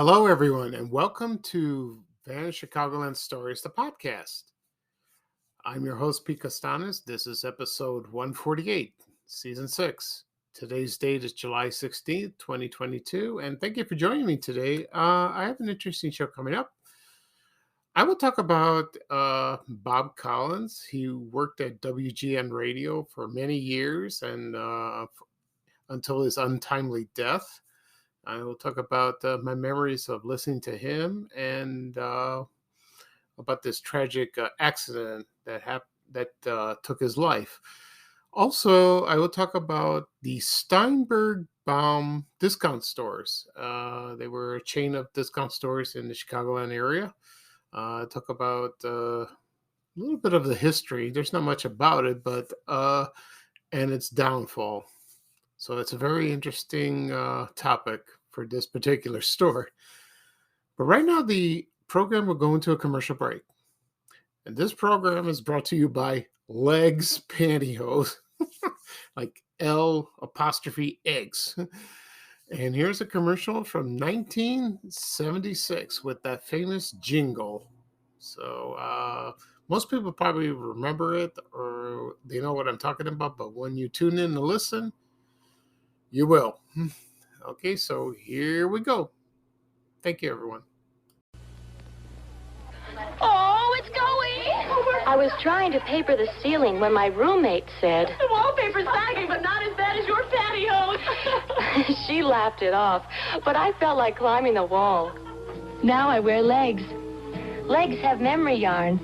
Hello, everyone, and welcome to Vanished Chicagoland Stories, the podcast. I'm your host, Pete Costanes. This is episode 148, season 6. Today's date is July 16th, 2022, and thank you for joining me today. I have an interesting show coming up. I will talk about Bob Collins. He worked at WGN radio for many years and until his untimely death. I will talk about my memories of listening to him and about this tragic accident that took his life. Also, I will talk about the Steinberg-Baum discount stores. They were a chain of discount stores in the Chicagoland area. Talk about a little bit of the history. There's not much about it, but and its downfall. So it's a very interesting topic for this particular store. But right now, the program will go into a commercial break. And this program is brought to you by Legs Pantyhose, like L apostrophe eggs. And here's a commercial from 1976 with that famous jingle. So most people probably remember it or they know what I'm talking about. But when you tune in to listen, you will. Okay, so here we go. Thank you, everyone. Oh, it's going! I was trying to paper the ceiling when my roommate said... The wallpaper's sagging, but not as bad as your pantyhose. She laughed it off, but I felt like climbing the wall. Now I wear legs. Legs have memory yarn.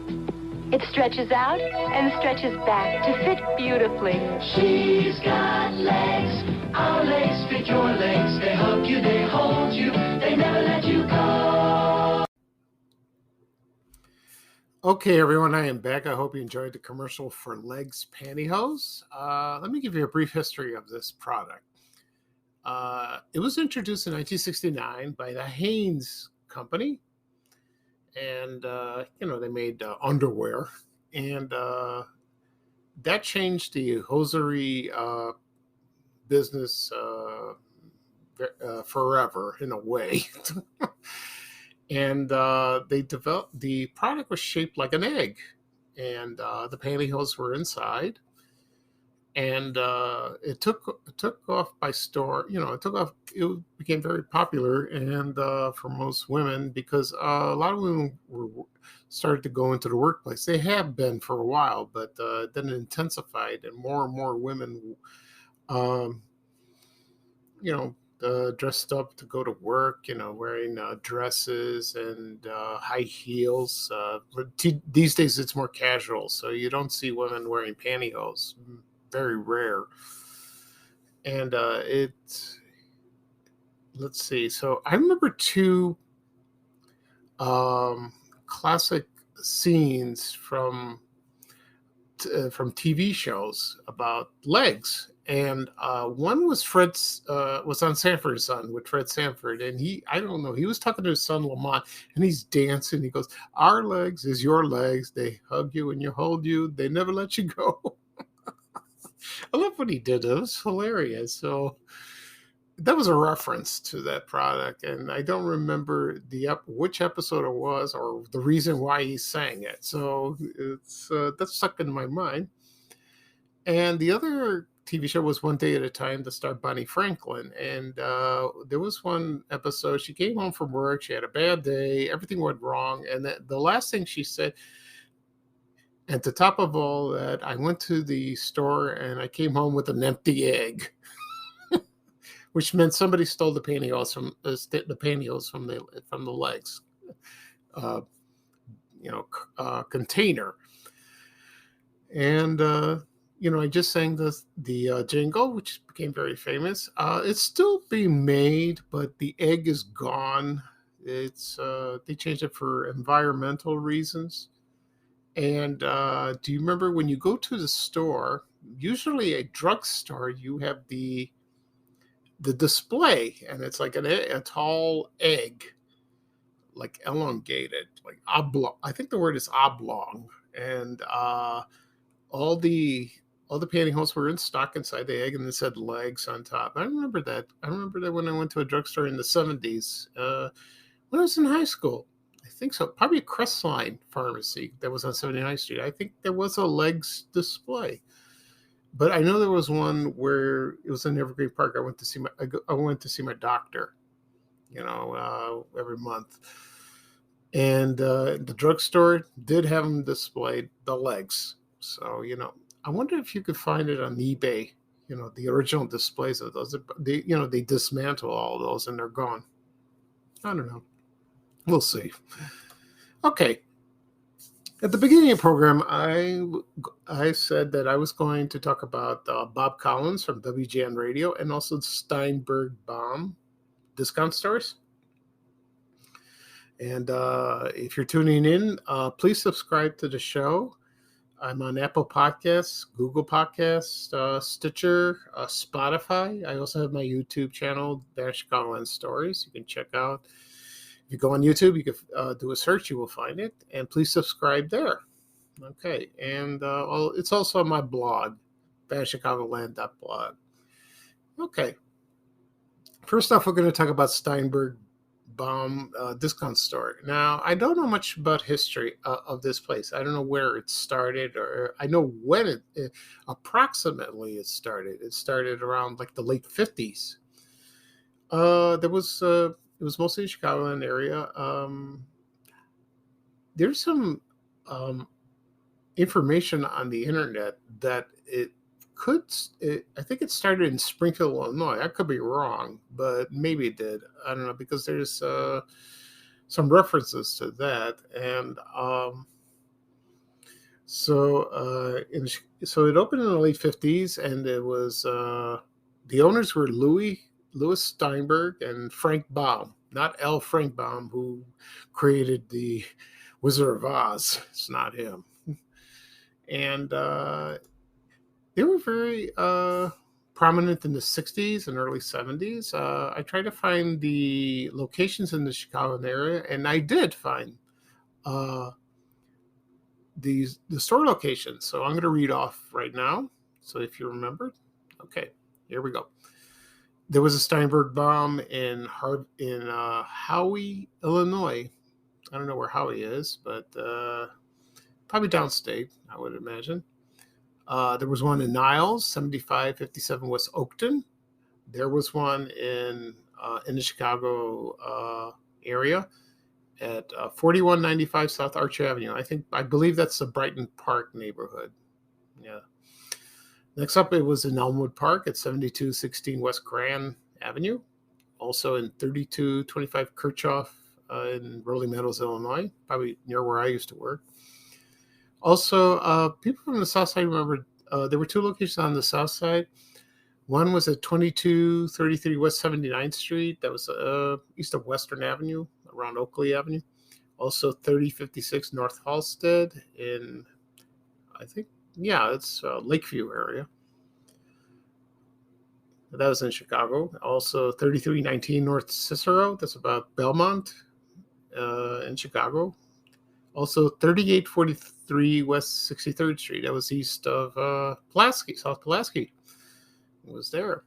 It stretches out and stretches back to fit beautifully. She's got legs. Our legs fit your legs. They hug you, they hold you, they never let you go. Okay, everyone, I am back. I hope you enjoyed the commercial for Legs Pantyhose. Let me give you a brief history of this product. It was introduced in 1969 by the Hanes Company. And, they made underwear. And that changed the hosiery business forever, in a way. And they developed, the product was shaped like an egg. And the pantyhose were inside. And it took off by store. It took off. It became very popular, and for most women, because a lot of women started to go into the workplace. They have been for a while, but then it intensified, and more women, dressed up to go to work. Wearing dresses and high heels. These days, it's more casual, so you don't see women wearing pantyhose. Very rare. And let's see. So I remember two classic scenes from TV shows about legs. And one was was on Sanford & Son with Fred Sanford. And he was talking to his son Lamont, and he's dancing. He goes, "Our legs is your legs. They hug you and you hold you. They never let you go." I love what he did. It was hilarious. So that was a reference to that product, and I don't remember which episode it was or the reason why he sang it. So it's that's stuck in my mind. And the other TV show was One Day at a Time that starred Bonnie Franklin, and there was one episode. She came home from work. She had a bad day. Everything went wrong, and the last thing she said. And to top of all that, I went to the store and I came home with an empty egg, which meant somebody stole the pantyhose from the legs, container. And I just sang the jingle, which became very famous. It's still being made, but the egg is gone. It's they changed it for environmental reasons. And do you remember when you go to the store, usually a drugstore, you have the display, and it's like a tall egg, like elongated, like oblong. I think the word is oblong. And all the pantyhose were in stock inside the egg, and it said legs on top. I remember that. When I went to a drugstore in the 70s. when I was in high school. I think so. Probably a Crestline pharmacy that was on 79th Street. I think there was a legs display. But I know there was one where it was in Evergreen Park. I went to see my doctor, every month. And the drugstore did have them displayed, the legs. So, I wonder if you could find it on eBay, the original displays of those. They dismantle all those and they're gone. I don't know. We'll see. Okay. At the beginning of the program, I said that I was going to talk about Bob Collins from WGN Radio and also Steinberg-Baum discount stores. And if you're tuning in, please subscribe to the show. I'm on Apple Podcasts, Google Podcasts, Stitcher, Spotify. I also have my YouTube channel, Chicagoland Stories. You can check out. If you go on YouTube, you can do a search. You will find it. And please subscribe there. Okay. And it's also on my blog, chicagoland.blog. Okay. First off, we're going to talk about Steinberg-Baum discount store. Now, I don't know much about history of this place. I don't know where it started, or I know when approximately it started. It started around like the late 50s. It was mostly in the Chicagoland area. There's some information on the internet that I think it started in Springfield, Illinois. I could be wrong, but maybe it did. I don't know, because there's some references to that. And so it opened in the late 50s, and it was the owners were Louis Steinberg and Frank Baum, not L. Frank Baum, who created the Wizard of Oz. It's not him. And they were very prominent in the 60s and early 70s. I tried to find the locations in the Chicago area, and I did find the store locations. So I'm going to read off right now. So if you remember, okay, here we go. There was a Steinberg-Baum in Howey, Illinois. I don't know where Howey is, but probably downstate, I would imagine. There was one in Niles, 7557 West Oakton. There was one in the Chicago area at 4195 South Arch Avenue. I believe that's the Brighton Park neighborhood. Yeah. Next up, it was in Elmwood Park at 7216 West Grand Avenue. Also in 3225 Kirchhoff in Rolling Meadows, Illinois, probably near where I used to work. Also, people from the South Side remember there were two locations on the South Side. One was at 2233 West 79th Street. That was east of Western Avenue, around Oakley Avenue. Also, 3056 North Halsted in, it's Lakeview area. That was in Chicago. Also, 3319 North Cicero. That's about Belmont in Chicago. Also, 3843 West 63rd Street. That was east of Pulaski, South Pulaski. It was there.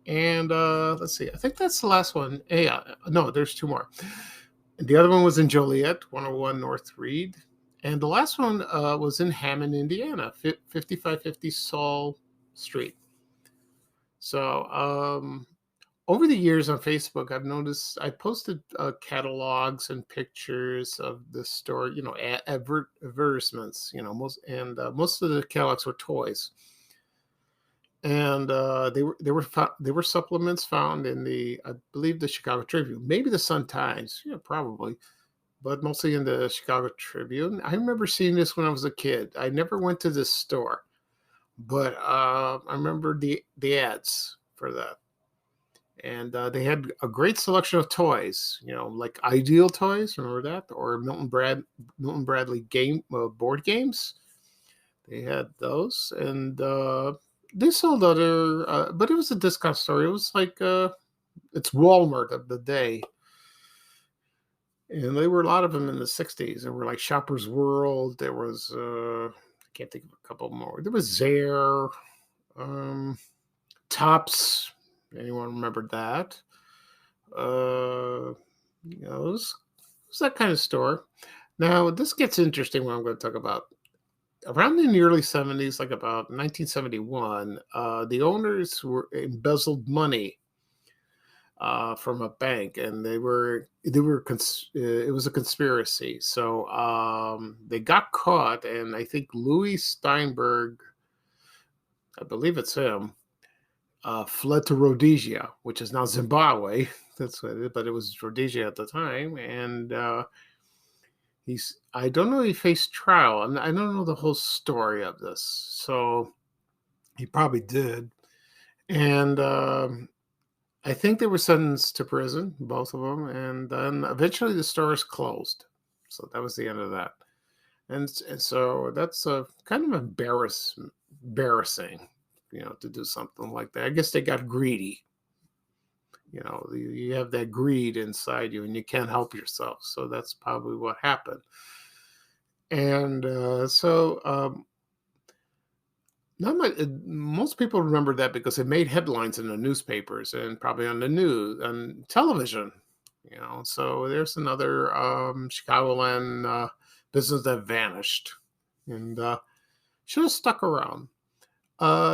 And let's see. I think that's the last one. No, there's two more. The other one was in Joliet, 101 North Reed. And the last one was in Hammond, Indiana, 5550 Saul Street. So over the years on Facebook, I've noticed I posted catalogs and pictures of the store, advertisements, most of the catalogs were toys. And they were supplements found in I believe the Chicago Tribune, maybe the Sun-Times, probably, but mostly in the Chicago Tribune. I remember seeing this when I was a kid. I never went to this store, but I remember the ads for that. And they had a great selection of toys, like Ideal toys, remember that? Or Milton Bradley board games. They had those, and they sold other, but it was a discount store. It was like it's Walmart of the day. And there were a lot of them in the 60s. There were like Shoppers World. There was, I can't think of a couple more. There was Zare, Tops. Anyone remember that? it was that kind of store. Now, this gets interesting when I'm going to talk about. Around in the early 70s, like about 1971, the owners were embezzled money from a bank, and it was a conspiracy. So they got caught, and I think Louis Steinberg, I believe it's him, fled to Rhodesia, which is now Zimbabwe. That's what it is, but it was Rhodesia at the time, and I don't know, he faced trial. I don't know the whole story of this, so he probably did. And I think they were sentenced to prison, both of them, and then eventually the stores closed. So that was the end of that. And so that's kind of embarrassing, to do something like that. I guess they got greedy. You have that greed inside you, and you can't help yourself. So that's probably what happened. And not much, most people remember that because it made headlines in the newspapers and probably on the news and television. So there's another Chicagoland business that vanished and should have stuck around.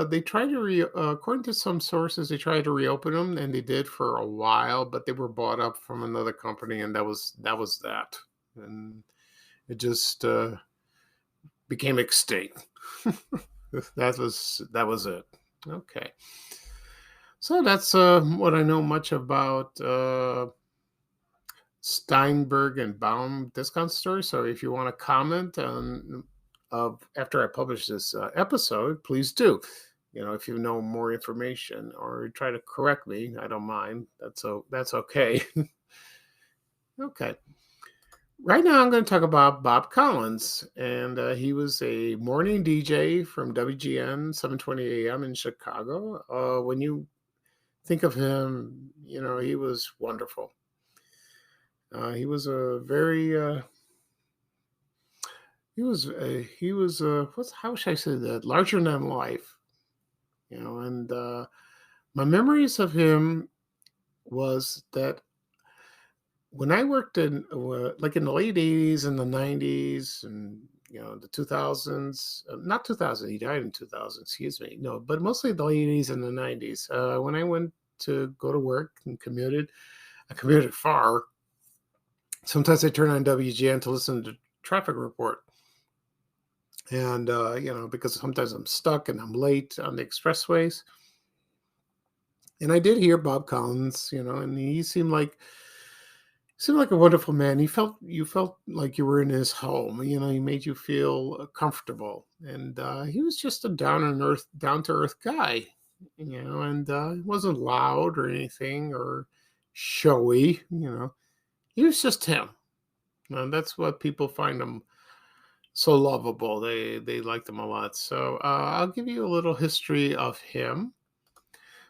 They tried to according to some sources, they tried to reopen them, and they did for a while, but they were bought up from another company, and that was that, and it just became extinct. that was it. Okay, so that's what I know much about Steinberg and Baum discount store. So if you want to comment on after I publish this episode, please do. If you know more information or try to correct me, I don't mind. That's okay. Okay. Right now, I'm going to talk about Bob Collins, and he was a morning DJ from WGN 720 AM in Chicago. When you think of him, he was wonderful. He was a very how should I say that? Larger than life, and my memories of him was that when I worked in like in the late 80s and the 90s and the 2000s, not 2000, he died in 2000, excuse me, no, but mostly the late 80s and the 90s, when I went to go to work and I commuted far. Sometimes I turn on WGN to listen to traffic report. And, because sometimes I'm stuck and I'm late on the expressways. And I did hear Bob Collins, and he seemed like a wonderful man. You felt like you were in his home. He made you feel comfortable. And he was just a down to earth guy, and he wasn't loud or anything or showy, He was just him. And that's what people find him so lovable. They liked him a lot. So I'll give you a little history of him.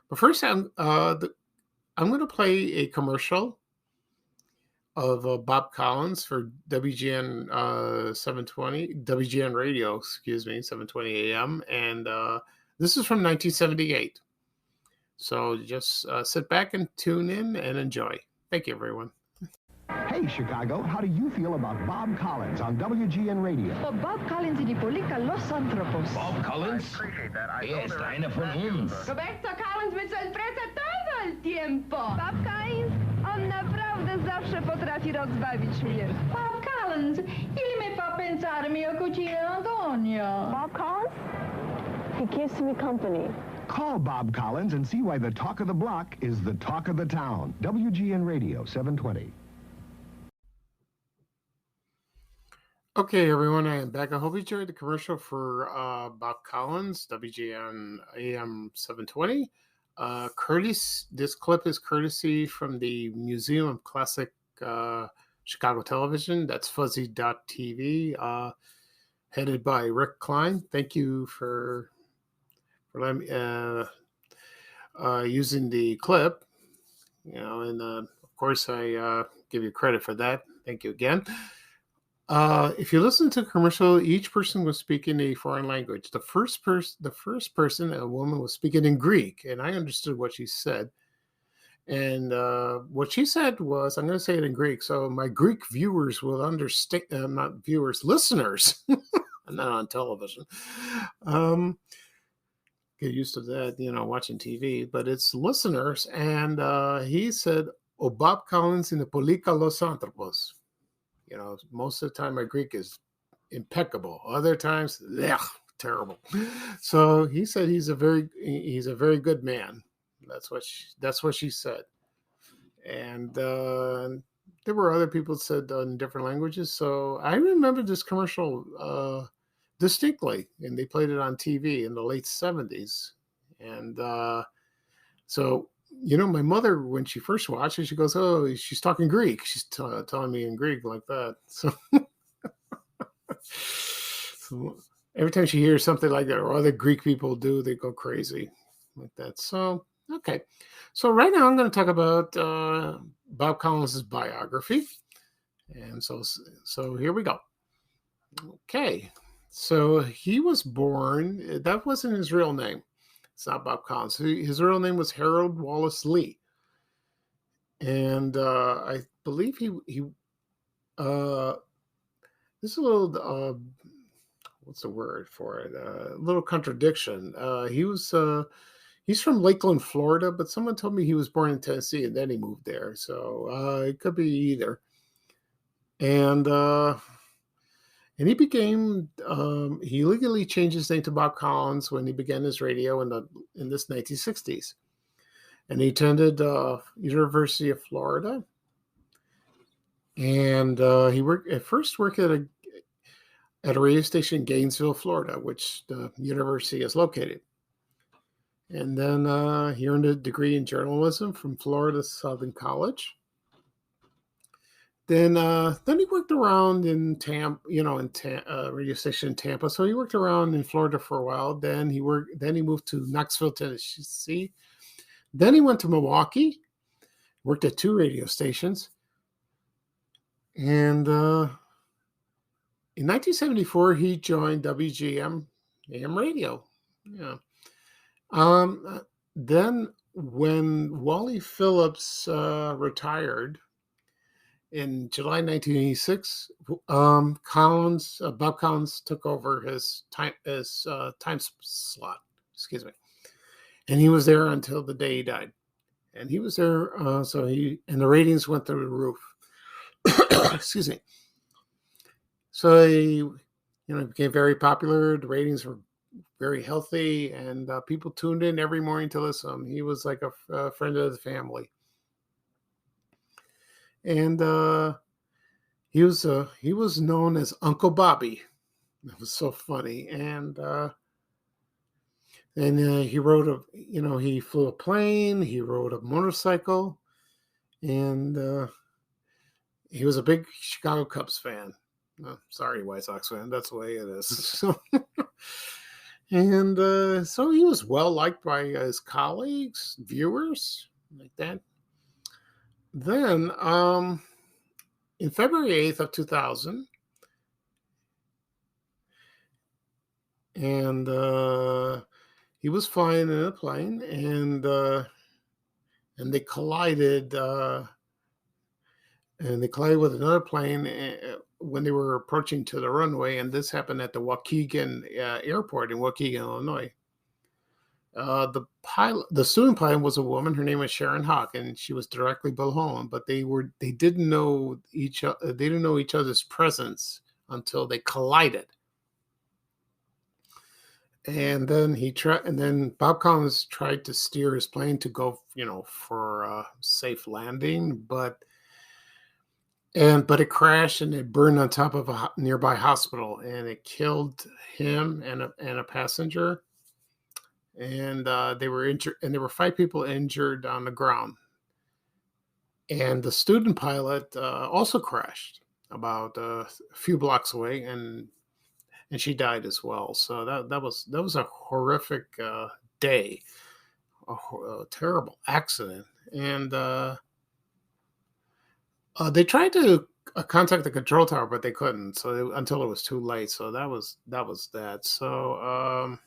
But first, I'm going to play a commercial of Bob Collins for WGN 720 WGN Radio, 720 AM, and this is from 1978. So just sit back and tune in and enjoy. Thank you, everyone. Hey, Chicago, how do you feel about Bob Collins on WGN Radio? Bob Collins in die Polika Los Anthropos. Bob Collins? Ist einer von uns. Roberto Collins mit sorpresa todo el tiempo. Bob Collins, on naprawdę zawsze potrafi rozbawić mnie. Bob Collins, il mi fa pensare mio cugino Antonio. Bob Collins? He keeps me company. Call Bob Collins and see why the talk of the block is the talk of the town. WGN Radio 720. Okay, everyone, I am back. I hope you enjoyed the commercial for Bob Collins, WGN AM 720. This clip is courtesy from the Museum of Classic Chicago Television. That's fuzzy.tv, headed by Rick Klein. Thank you for letting me, using the clip. And of course, I give you credit for that. Thank you again. If you listen to the commercial, each person was speaking a foreign language. The first person, a woman, was speaking in Greek, and I understood what she said. And what she said was, I'm going to say it in Greek, so my Greek viewers will understand, not viewers, listeners. I'm not on television. Get used to that, watching TV, but it's listeners. And he said, O Bob Collins in the Polika Los Anthropos. Most of the time my Greek is impeccable. Other times, terrible. So he said he's a very good man. That's what she said. And there were other people that said in different languages. So I remember this commercial distinctly, and they played it on TV in the late 70s. And so, my mother, when she first watched it, she goes, "Oh, she's talking Greek. She's telling me in Greek like that." So every time she hears something like that, or other Greek people do, they go crazy like that. So, okay. So right now I'm going to talk about Bob Collins' biography. And so here we go. Okay. So he was born, that wasn't his real name. It's not Bob Collins. His real name was Harold Wallace Lee. And I believe he this is a little, what's the word for it? A little contradiction. He's from Lakeland, Florida, but someone told me he was born in Tennessee and then he moved there. So it could be either. And he became, he legally changed his name to Bob Collins when he began his radio in this 1960s. And he attended University of Florida. And he worked at a radio station in Gainesville, Florida, which the university is located. And then he earned a degree in journalism from Florida Southern College. Then he worked around in Tampa, radio station in Tampa. So he worked around in Florida for a while. Then he moved to Knoxville, Tennessee. Then he went to Milwaukee, worked at 2 radio stations. And in 1974, he joined WGN AM radio. Yeah. Then when Wally Phillips retired in July 1986, Bob Collins took over his time slot. Excuse me, and he was there until the day he died. And he was there, and the ratings went through the roof. Excuse me. So he, became very popular. The ratings were very healthy, and people tuned in every morning to listen. He was like a friend of the family, and he was known as Uncle Bobby. It was so funny, and he rode he flew a plane, he rode a motorcycle, and he was a big Chicago Cubs fan. Sorry, White Sox fan. That's the way it is. So. And so he was well liked by his colleagues, viewers, like that. Then, in February 8th of 2000, and he was flying in a plane, and they collided, with another plane when they were approaching to the runway, and this happened at the Waukegan Airport in Waukegan, Illinois. The student pilot was a woman. Her name was Sharon Hawk, and she was directly below him. But they didn't know each other's presence until they collided. And then Bob Collins tried to steer his plane to go, for a safe landing, but it crashed and it burned on top of a nearby hospital, and it killed him and a passenger. And they were injured, and there were 5 people injured on the ground. And the student pilot also crashed about a few blocks away, and she died as well. So that was a horrific day, a terrible accident, and they tried to contact the control tower, but they couldn't. So until it was too late. So that was that. So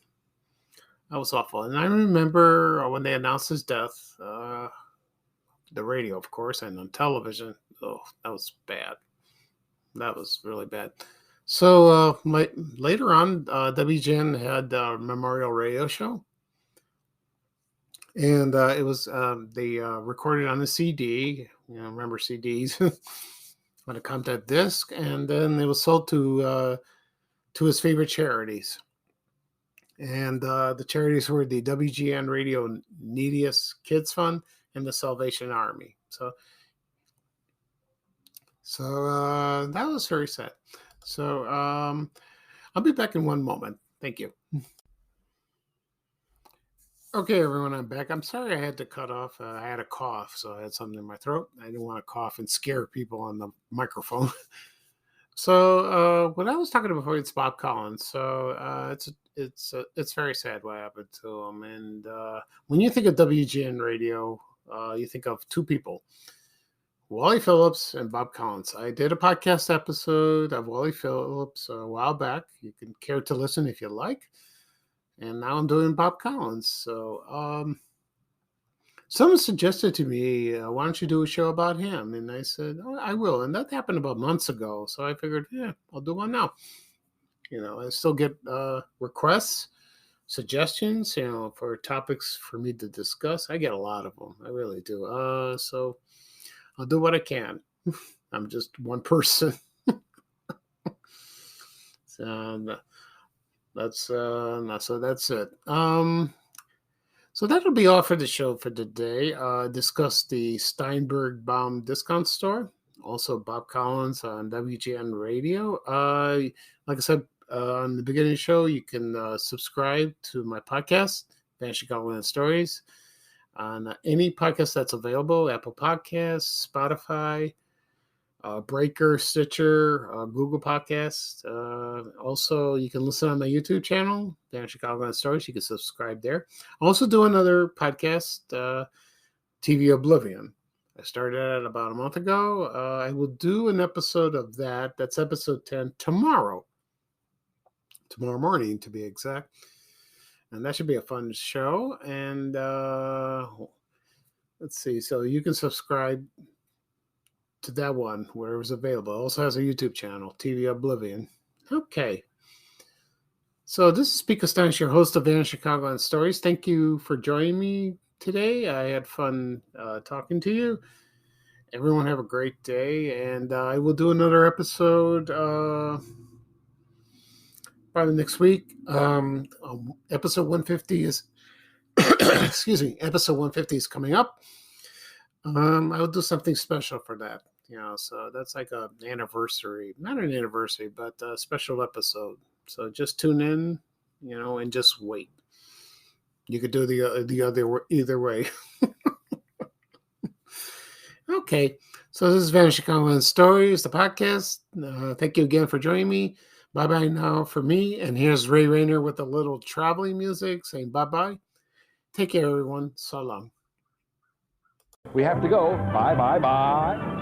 that was awful. And I remember when they announced his death, the radio, of course, and on television. Oh, that was bad. That was really bad. So later on, WGN had a memorial radio show, and it was they recorded on a CD. Remember CDs on a compact disc, and then it was sold to his favorite charities. And the charities were the WGN Radio Neediest Kids Fund and the Salvation Army. So that was very sad. So I'll be back in one moment. Thank you. Okay, everyone, I'm back. I'm sorry I had to cut off. I had a cough, so I had something in my throat. I didn't want to cough and scare people on the microphone. So what I was talking about before, it's Bob Collins. So it's very sad what happened to him. And when you think of WGN Radio, you think of two people, Wally Phillips and Bob Collins. I did a podcast episode of Wally Phillips a while back. You can care to listen if you like. And now I'm doing Bob Collins. So someone suggested to me, why don't you do a show about him? And I said, oh, I will. And that happened about months ago. So I figured, yeah, I'll do one now. I still get requests, suggestions, for topics for me to discuss. I get a lot of them. I really do. So I'll do what I can. I'm just one person. So that's it. So that'll be all for the show for today. Discuss the Steinberg-Baum discount store. Also, Bob Collins on WGN Radio. Like I said on the beginning of the show, you can subscribe to my podcast, Vanishing Chicagoland Stories, on any podcast that's available: Apple Podcasts, Spotify, Breaker, Stitcher, Google Podcasts. Also, you can listen on my YouTube channel, Vanishing Chicagoland Stories. You can subscribe there. I also do another podcast, TV Oblivion. I started it about a month ago. I will do an episode of that. That's episode 10 tomorrow morning to be exact. And that should be a fun show. And let's see. So you can subscribe to that one wherever's available. It also has a YouTube channel, TV Oblivion. Okay. So this is Pete Costanis, your host of Vanishing Chicagoland Stories. Thank you for joining me today. I had fun talking to you. Everyone have a great day, and I will do another episode probably next week. Episode 150 is excuse me, episode 150 is coming up. I will do something special for that. So that's like an anniversary, not an anniversary, but a special episode. So just tune in, and just wait. You could do the other either way. Okay, so this is Vanishing Chicagoland Stories, the podcast. Thank you again for joining me. Bye-bye now for me. And here's Ray Rayner with a little traveling music saying bye-bye. Take care, everyone. So long. We have to go. Bye, bye, bye.